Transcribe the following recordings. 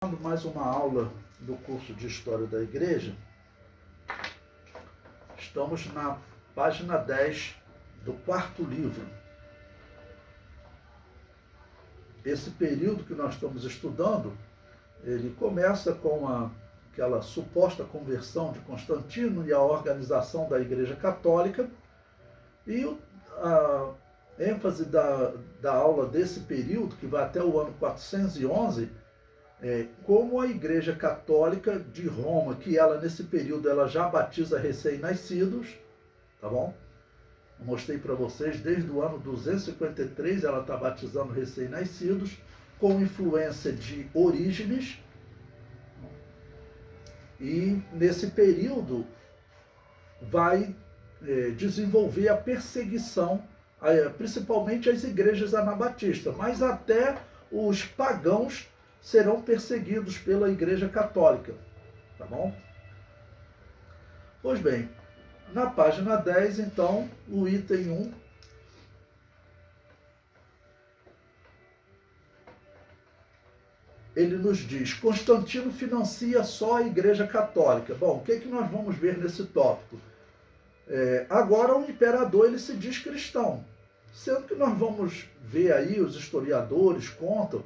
Mais uma aula do curso de História da Igreja. Estamos na página 10 do quarto livro. Esse período que nós estamos estudando, ele começa com aquela suposta conversão de Constantino e a organização da Igreja Católica, e a ênfase da aula desse período, que vai até o ano 411, como a Igreja Católica de Roma, que ela nesse período ela já batiza recém-nascidos, tá bom? Eu mostrei para vocês, desde o ano 253 ela está batizando recém-nascidos, com influência de Orígenes, e nesse período vai desenvolver a perseguição, principalmente às igrejas anabatistas, mas até os pagãos serão perseguidos pela Igreja Católica, tá bom? Pois bem, na página 10, então, o item 1, ele nos diz: Constantino financia só a Igreja Católica. Bom, o que é que nós vamos ver nesse tópico? Agora o imperador ele se diz cristão, sendo que nós vamos ver aí, os historiadores contam,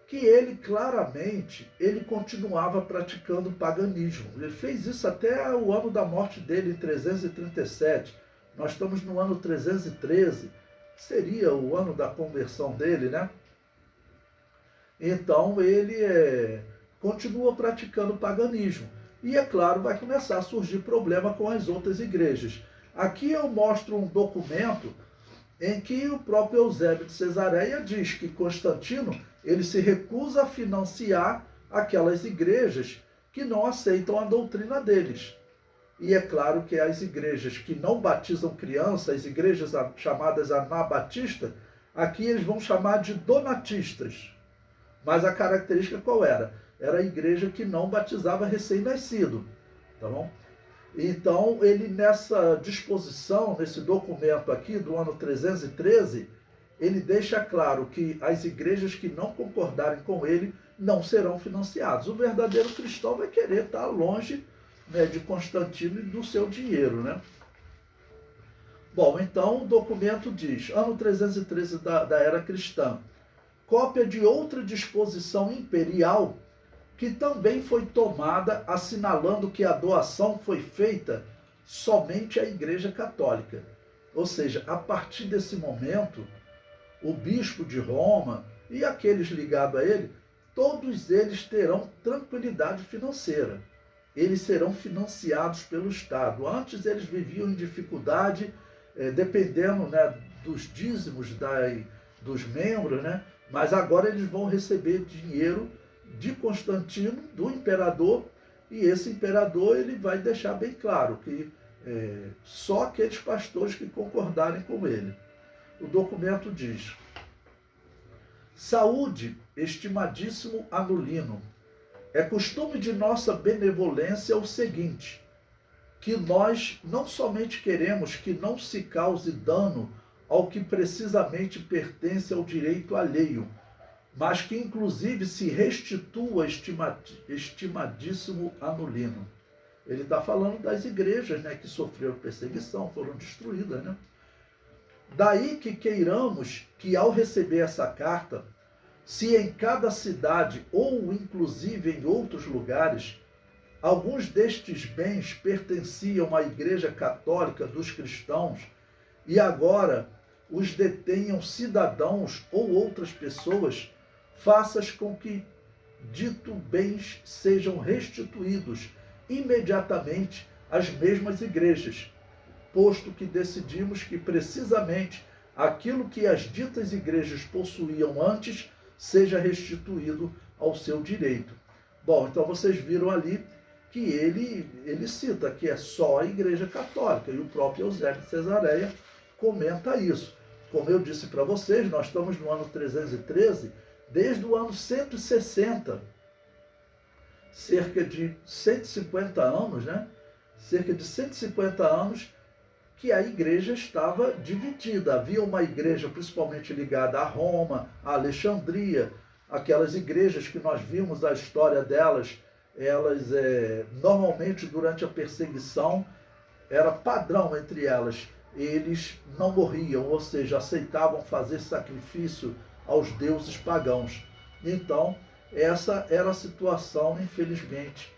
que ele claramente continuava praticando paganismo. Ele fez isso até o ano da morte dele, em 337. Nós estamos no ano 313, seria o ano da conversão dele, né? Então ele continua praticando paganismo. E é claro, vai começar a surgir problema com as outras igrejas. Aqui eu mostro um documento em que o próprio Eusébio de Cesareia diz que Constantino ele se recusa a financiar aquelas igrejas que não aceitam a doutrina deles. E é claro que as igrejas que não batizam crianças, as igrejas chamadas anabatistas, aqui eles vão chamar de donatistas. Mas a característica qual era? Era a igreja que não batizava recém-nascido, tá bom? Então, ele nessa disposição, nesse documento aqui do ano 313, ele deixa claro que as igrejas que não concordarem com ele não serão financiadas. O verdadeiro cristão vai querer estar longe, né, de Constantino e do seu dinheiro, né? Bom, então o documento diz, ano 313 da era cristã, cópia de outra disposição imperial que também foi tomada, assinalando que a doação foi feita somente à Igreja Católica. Ou seja, a partir desse momento, o bispo de Roma e aqueles ligados a ele, todos eles terão tranquilidade financeira. Eles serão financiados pelo Estado. Antes eles viviam em dificuldade, dependendo, né, dos dízimos dos membros, né? Mas agora eles vão receber dinheiro de Constantino, do imperador, e esse imperador ele vai deixar bem claro que só aqueles pastores que concordarem com ele. O documento diz: saúde, estimadíssimo Anulino, é costume de nossa benevolência o seguinte, que nós não somente queremos que não se cause dano ao que precisamente pertence ao direito alheio, mas que inclusive se restitua estimadíssimo Anulino. Ele está falando das igrejas, né, que sofreram perseguição, foram destruídas, né? Daí que queiramos que, ao receber essa carta, se em cada cidade ou inclusive em outros lugares, alguns destes bens pertenciam à Igreja Católica dos cristãos e agora os detenham cidadãos ou outras pessoas, faças com que dito bens sejam restituídos imediatamente às mesmas igrejas, posto que decidimos que precisamente aquilo que as ditas igrejas possuíam antes seja restituído ao seu direito. Bom, então vocês viram ali que ele cita que é só a Igreja Católica, e o próprio Eusébio de Cesareia comenta isso. Como eu disse para vocês, nós estamos no ano 313, desde o ano 160, cerca de 150 anos, né? Cerca de 150 anos que a igreja estava dividida. Havia uma igreja principalmente ligada a Roma, a Alexandria, aquelas igrejas que nós vimos a história delas, elas normalmente durante a perseguição era padrão entre elas, eles não morriam, ou seja, aceitavam fazer sacrifício aos deuses pagãos. Então, essa era a situação, infelizmente,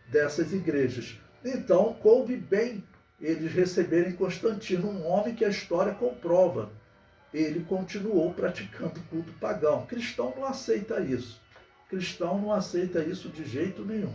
dessas igrejas. Então, coube bem eles receberem Constantino, um homem que a história comprova. Ele continuou praticando culto pagão. Cristão não aceita isso. Cristão não aceita isso de jeito nenhum.